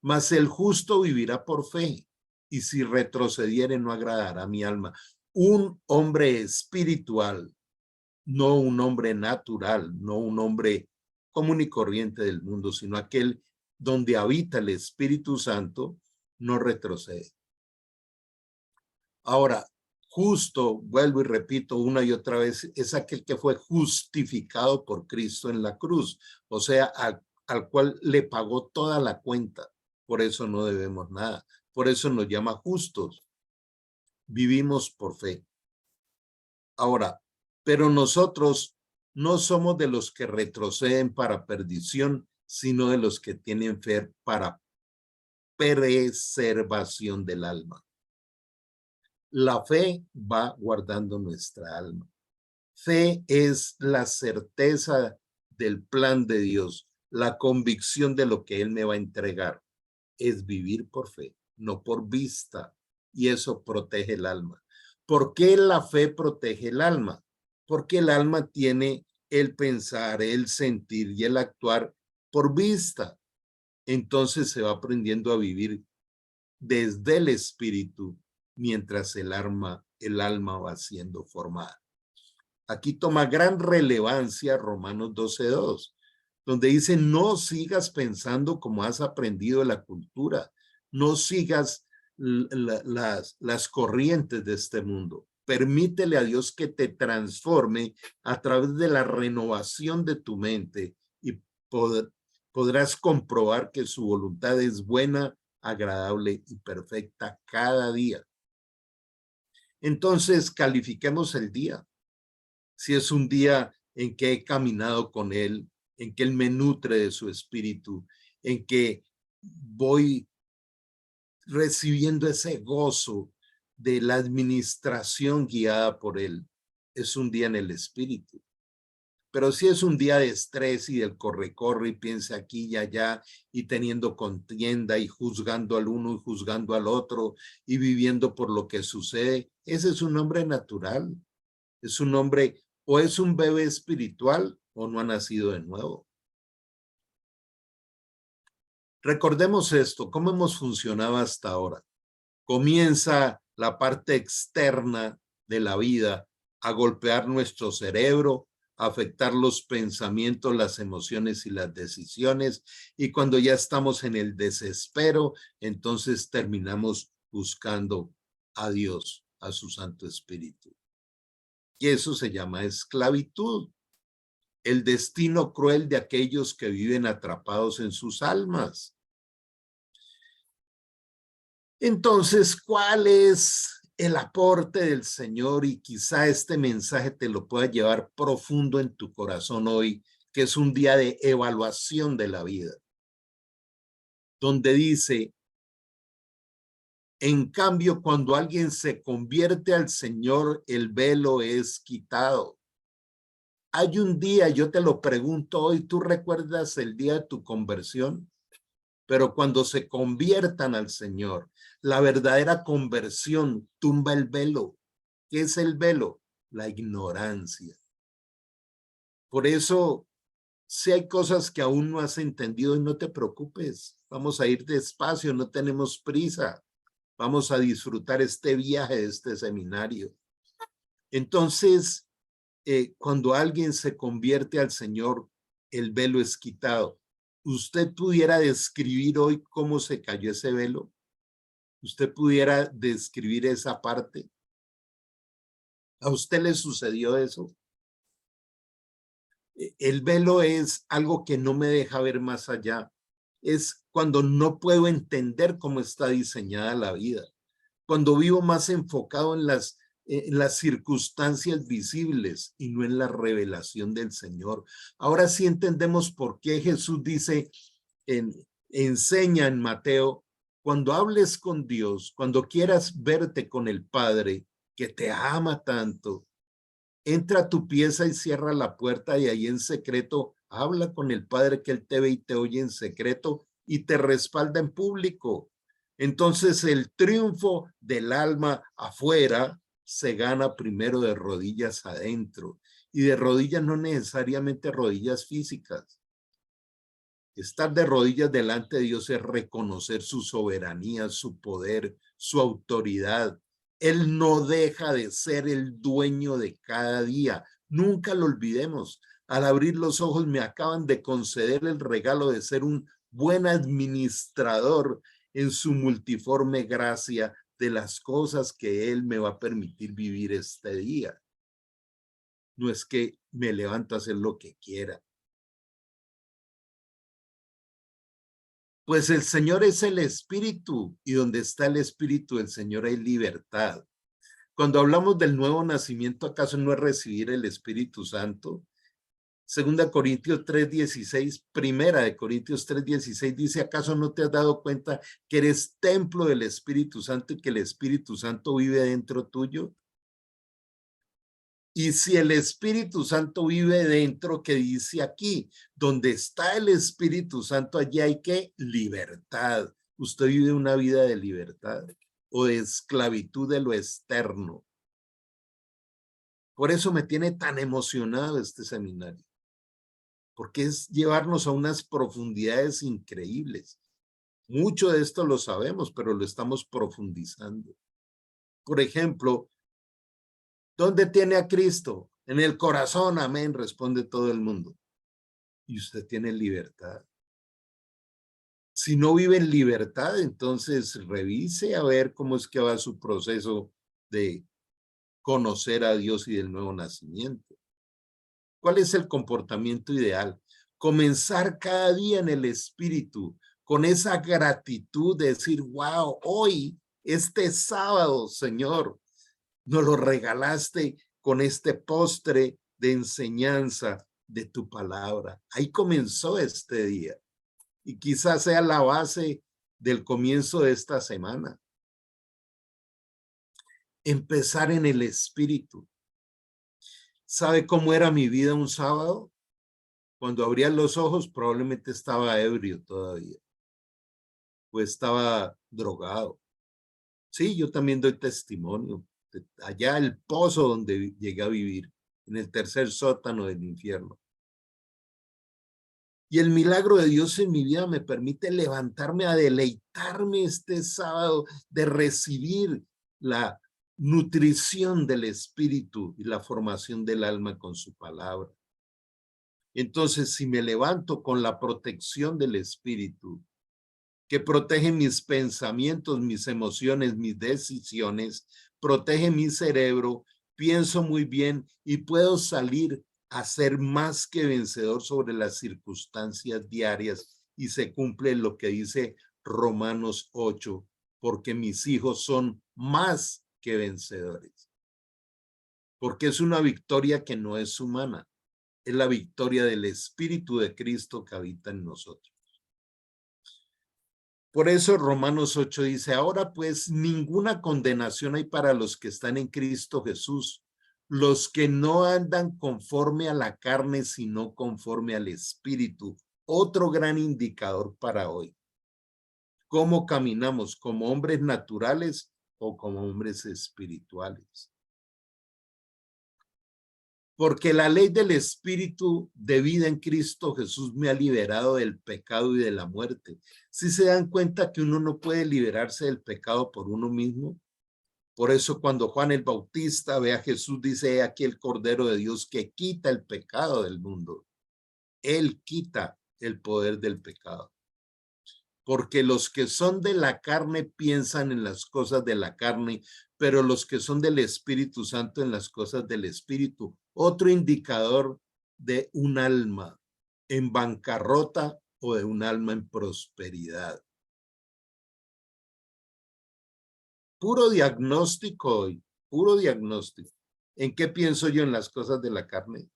Mas el justo vivirá por fe, y si retrocediere no agradará a mi alma. Un hombre espiritual, no un hombre natural, no un hombre común y corriente del mundo, sino aquel donde habita el Espíritu Santo, no retrocede. Ahora, justo, vuelvo y repito una y otra vez, es aquel que fue justificado por Cristo en la cruz, o sea, al cual le pagó toda la cuenta. Por eso no debemos nada. Por eso nos llama justos. Vivimos por fe. Ahora, pero nosotros no somos de los que retroceden para perdición, sino de los que tienen fe para preservación del alma. La fe va guardando nuestra alma. Fe es la certeza del plan de Dios, la convicción de lo que Él me va a entregar. Es vivir por fe, no por vista, y eso protege el alma. ¿Por qué la fe protege el alma? Porque el alma tiene el pensar, el sentir y el actuar por vista. Entonces se va aprendiendo a vivir desde el espíritu mientras el alma va siendo formada. Aquí toma gran relevancia Romanos 12:2, donde dice: no sigas pensando como has aprendido de la cultura, no sigas las corrientes de este mundo. Permítele a Dios que te transforme a través de la renovación de tu mente y podrás comprobar que su voluntad es buena, agradable y perfecta cada día. Entonces, califiquemos el día. Si es un día en que he caminado con Él, en que Él me nutre de su espíritu, en que voy recibiendo ese gozo de la administración guiada por Él, es un día en el espíritu. Pero si es un día de estrés y del corre-corre y piensa aquí y allá y teniendo contienda y juzgando al uno y juzgando al otro y viviendo por lo que sucede, ese es un hombre natural. Es un hombre, o es un bebé espiritual o no ha nacido de nuevo. Recordemos esto, cómo hemos funcionado hasta ahora. Comienza la parte externa de la vida a golpear nuestro cerebro, a afectar los pensamientos, las emociones y las decisiones. Y cuando ya estamos en el desespero, entonces terminamos buscando a Dios, a su Santo Espíritu. Y eso se llama esclavitud. El destino cruel de aquellos que viven atrapados en sus almas. Entonces, ¿cuál es el aporte del Señor? Y quizá este mensaje te lo pueda llevar profundo en tu corazón hoy, que es un día de evaluación de la vida, donde dice: en cambio, cuando alguien se convierte al Señor, el velo es quitado. Hay un día, yo te lo pregunto hoy, ¿tú recuerdas el día de tu conversión? Pero cuando se conviertan al Señor, la verdadera conversión tumba el velo. ¿Qué es el velo? La ignorancia. Por eso, si hay cosas que aún no has entendido, no te preocupes. Vamos a ir despacio, no tenemos prisa. Vamos a disfrutar este viaje, de este seminario. Entonces, cuando alguien se convierte al Señor, el velo es quitado. ¿Usted pudiera describir hoy cómo se cayó ese velo? ¿Usted pudiera describir esa parte? ¿A usted le sucedió eso? El velo es algo que no me deja ver más allá. Es cuando no puedo entender cómo está diseñada la vida. Cuando vivo más enfocado en las circunstancias visibles y no en la revelación del Señor. Ahora sí entendemos por qué Jesús dice, enseña en Mateo: cuando hables con Dios, cuando quieras verte con el Padre, que te ama tanto, entra a tu pieza y cierra la puerta, y ahí en secreto habla con el Padre, que Él te ve y te oye en secreto y te respalda en público. Entonces el triunfo del alma afuera se gana primero de rodillas adentro, y de rodillas no necesariamente rodillas físicas. Estar de rodillas delante de Dios es reconocer su soberanía, su poder, su autoridad. Él no deja de ser el dueño de cada día. Nunca lo olvidemos. Al abrir los ojos me acaban de conceder el regalo de ser un buen administrador en su multiforme gracia de las cosas que Él me va a permitir vivir este día. No es que me levanto a hacer lo que quiera. Pues el Señor es el Espíritu, y donde está el Espíritu del Señor hay libertad. Cuando hablamos del nuevo nacimiento, ¿acaso no es recibir el Espíritu Santo? Segunda Corintios 3:16, Primera de Corintios 3:16 dice, ¿acaso no te has dado cuenta que eres templo del Espíritu Santo y que el Espíritu Santo vive dentro tuyo? Y si el Espíritu Santo vive dentro, que dice aquí, donde está el Espíritu Santo, allí hay que libertad. Usted vive una vida de libertad o de esclavitud de lo externo. Por eso me tiene tan emocionado este seminario, porque es llevarnos a unas profundidades increíbles. Mucho de esto lo sabemos, pero lo estamos profundizando. Por ejemplo, ¿dónde tiene a Cristo? En el corazón, amén, responde todo el mundo. Y usted tiene libertad. Si no vive en libertad, entonces revise a ver cómo es que va su proceso de conocer a Dios y del nuevo nacimiento. ¿Cuál es el comportamiento ideal? Comenzar cada día en el espíritu, con esa gratitud de decir, wow, hoy, este sábado, Señor, nos lo regalaste con este postre de enseñanza de tu palabra. Ahí comenzó este día y quizás sea la base del comienzo de esta semana. Empezar en el espíritu. ¿Sabe cómo era mi vida un sábado? Cuando abría los ojos probablemente estaba ebrio todavía o estaba drogado. Sí, yo también doy testimonio. Allá el pozo donde llegué a vivir, en el tercer sótano del infierno. Y el milagro de Dios en mi vida me permite levantarme a deleitarme este sábado de recibir la nutrición del espíritu y la formación del alma con su palabra. Entonces, si me levanto con la protección del espíritu, que protege mis pensamientos, mis emociones, mis decisiones, protege mi cerebro, pienso muy bien y puedo salir a ser más que vencedor sobre las circunstancias diarias y se cumple lo que dice Romanos 8, porque mis hijos son más que vencedores. Porque es una victoria que no es humana, es la victoria del Espíritu de Cristo que habita en nosotros. Por eso Romanos 8 dice, ahora pues ninguna condenación hay para los que están en Cristo Jesús, los que no andan conforme a la carne, sino conforme al Espíritu. Otro gran indicador para hoy. ¿Cómo caminamos? ¿Como hombres naturales o como hombres espirituales? Porque la ley del Espíritu de vida en Cristo Jesús me ha liberado del pecado y de la muerte. ¿Sí se dan cuenta que uno no puede liberarse del pecado por uno mismo? Por eso cuando Juan el Bautista ve a Jesús, dice, he aquí el Cordero de Dios que quita el pecado del mundo. Él quita el poder del pecado. Porque los que son de la carne piensan en las cosas de la carne, pero los que son del Espíritu Santo en las cosas del Espíritu. Otro indicador de un alma en bancarrota o de un alma en prosperidad. Puro diagnóstico hoy, puro diagnóstico. ¿En qué pienso yo? ¿En las cosas de la carne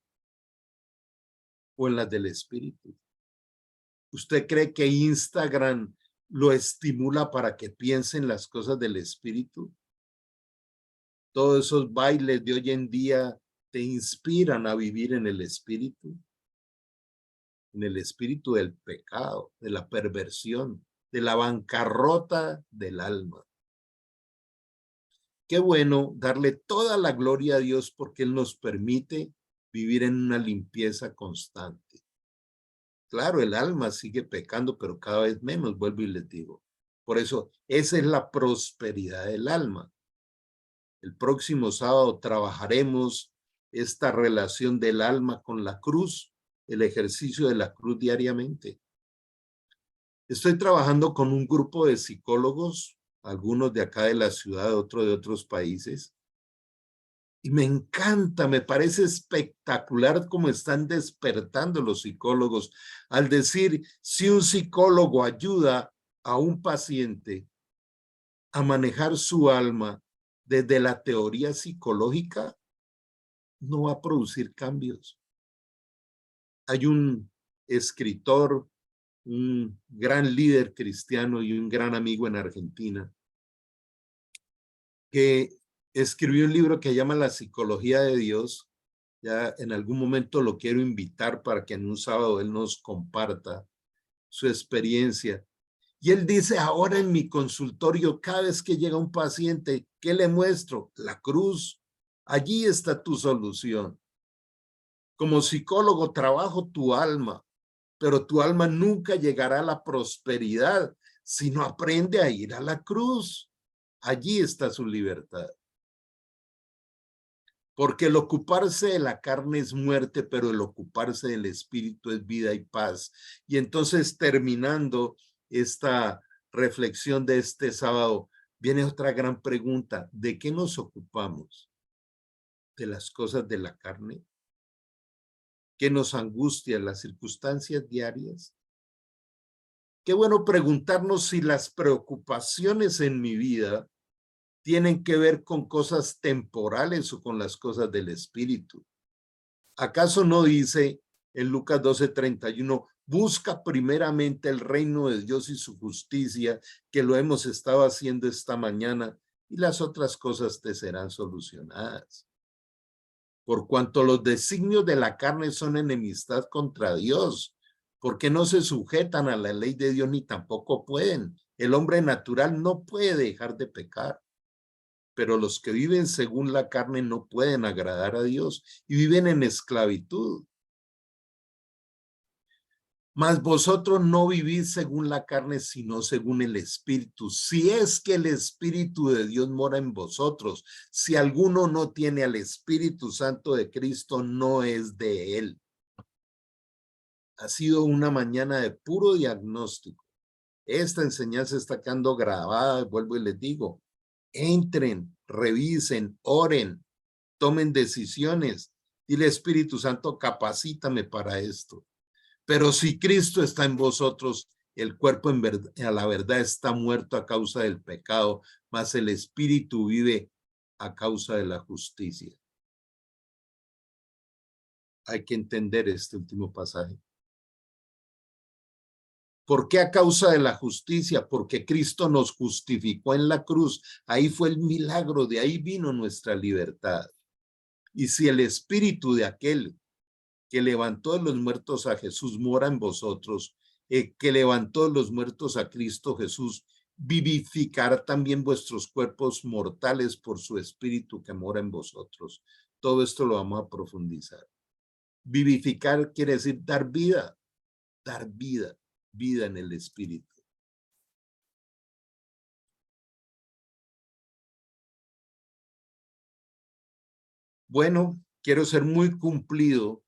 o en las del Espíritu? ¿Usted cree que Instagram lo estimula para que piense en las cosas del Espíritu? Todos esos bailes de hoy en día te inspiran a vivir en el espíritu del pecado, de la perversión, de la bancarrota del alma. Qué bueno darle toda la gloria a Dios porque Él nos permite vivir en una limpieza constante. Claro, el alma sigue pecando, pero cada vez menos, vuelvo y les digo. Por eso, esa es la prosperidad del alma. El próximo sábado trabajaremos esta relación del alma con la cruz, el ejercicio de la cruz diariamente. Estoy trabajando con un grupo de psicólogos, algunos de acá de la ciudad, otros de otros países, y me encanta, me parece espectacular cómo están despertando los psicólogos al decir, si un psicólogo ayuda a un paciente a manejar su alma desde la teoría psicológica, no va a producir cambios. Hay un escritor, un gran líder cristiano y un gran amigo en Argentina, que escribió un libro que llama La Psicología de Dios. Ya en algún momento lo quiero invitar para que en un sábado él nos comparta su experiencia. Y él dice, ahora en mi consultorio, cada vez que llega un paciente, ¿qué le muestro? La cruz. Allí está tu solución. Como psicólogo trabajo tu alma, pero tu alma nunca llegará a la prosperidad si no aprende a ir a la cruz. Allí está su libertad. Porque el ocuparse de la carne es muerte, pero el ocuparse del espíritu es vida y paz. Y entonces, terminando esta reflexión de este sábado, viene otra gran pregunta: ¿de qué nos ocupamos? ¿De las cosas de la carne? ¿Qué nos angustia, las circunstancias diarias? Qué bueno preguntarnos si las preocupaciones en mi vida tienen que ver con cosas temporales o con las cosas del espíritu. ¿Acaso no dice en Lucas 12:31, busca primeramente el reino de Dios y su justicia, que lo hemos estado haciendo esta mañana, y las otras cosas te serán solucionadas? Por cuanto los designios de la carne son enemistad contra Dios, porque no se sujetan a la ley de Dios ni tampoco pueden. El hombre natural no puede dejar de pecar, pero los que viven según la carne no pueden agradar a Dios y viven en esclavitud. Mas vosotros no vivís según la carne, sino según el Espíritu. Si es que el Espíritu de Dios mora en vosotros. Si alguno no tiene al Espíritu Santo de Cristo, no es de él. Ha sido una mañana de puro diagnóstico. Esta enseñanza está quedando grabada, vuelvo y les digo, entren, revisen, oren, tomen decisiones. Dile, Espíritu Santo, capacítame para esto. Pero si Cristo está en vosotros, el cuerpo a la verdad está muerto a causa del pecado, mas el espíritu vive a causa de la justicia. Hay que entender este último pasaje. ¿Por qué a causa de la justicia? Porque Cristo nos justificó en la cruz. Ahí fue el milagro, de ahí vino nuestra libertad. Y si el espíritu de aquel que levantó de los muertos a Jesús mora en vosotros, que levantó de los muertos a Cristo Jesús, vivificará también vuestros cuerpos mortales por su espíritu que mora en vosotros. Todo esto lo vamos a profundizar. Vivificar quiere decir dar vida, vida en el espíritu. Bueno, quiero ser muy cumplido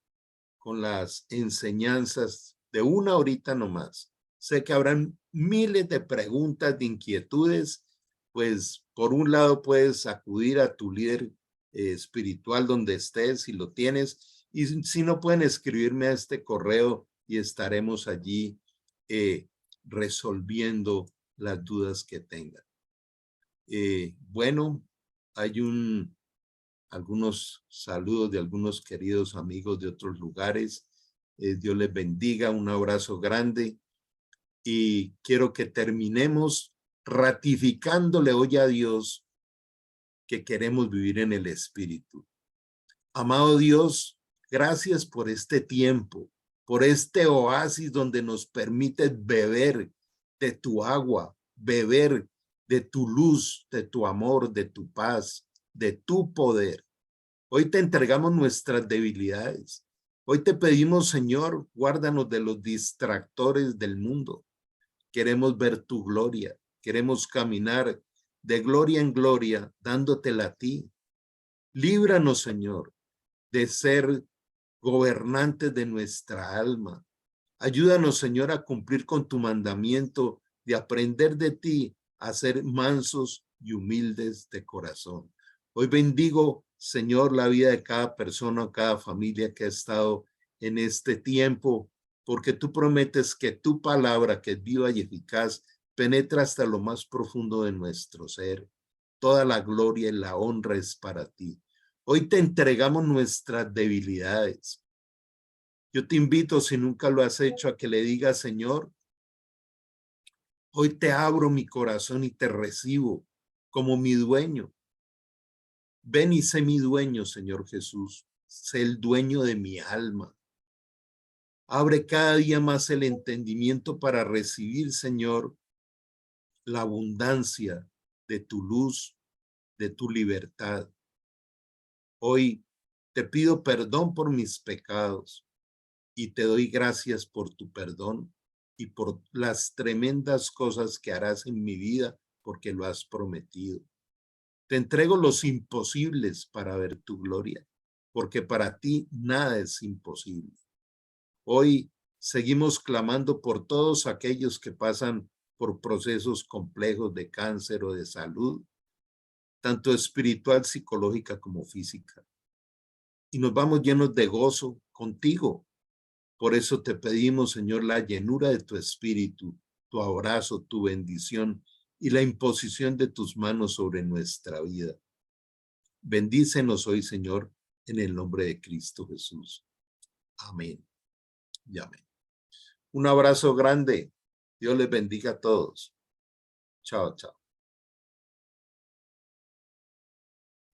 con las enseñanzas de una horita nomás. Sé que habrán miles de preguntas, de inquietudes, pues por un lado puedes acudir a tu líder espiritual donde estés, si lo tienes, y si no, pueden escribirme a este correo y estaremos allí resolviendo las dudas que tengan. Bueno, hay algunos saludos de algunos queridos amigos de otros lugares. Dios les bendiga, un abrazo grande y quiero que terminemos ratificándole hoy a Dios que queremos vivir en el Espíritu. Amado Dios, gracias por este tiempo, por este oasis donde nos permites beber de tu agua, beber de tu luz, de tu amor, de tu paz, de tu poder. Hoy te entregamos nuestras debilidades. Hoy te pedimos, Señor, guárdanos de los distractores del mundo. Queremos ver tu gloria. Queremos caminar de gloria en gloria, dándotela a ti. Líbranos, Señor, de ser gobernantes de nuestra alma. Ayúdanos, Señor, a cumplir con tu mandamiento de aprender de ti a ser mansos y humildes de corazón. Hoy bendigo, Señor, la vida de cada persona, cada familia que ha estado en este tiempo, porque tú prometes que tu palabra, que es viva y eficaz, penetra hasta lo más profundo de nuestro ser. Toda la gloria y la honra es para ti. Hoy te entregamos nuestras debilidades. Yo te invito, si nunca lo has hecho, a que le digas, Señor, hoy te abro mi corazón y te recibo como mi dueño. Ven y sé mi dueño, Señor Jesús. Sé el dueño de mi alma. Abre cada día más el entendimiento para recibir, Señor, la abundancia de tu luz, de tu libertad. Hoy te pido perdón por mis pecados y te doy gracias por tu perdón y por las tremendas cosas que harás en mi vida porque lo has prometido. Te entrego los imposibles para ver tu gloria, porque para ti nada es imposible. Hoy seguimos clamando por todos aquellos que pasan por procesos complejos de cáncer o de salud, tanto espiritual, psicológica como física. Y nos vamos llenos de gozo contigo. Por eso te pedimos, Señor, la llenura de tu espíritu, tu abrazo, tu bendición y la imposición de tus manos sobre nuestra vida. Bendícenos hoy, Señor, en el nombre de Cristo Jesús. Amén y amén. Un abrazo grande. Dios les bendiga a todos. Chao, chao.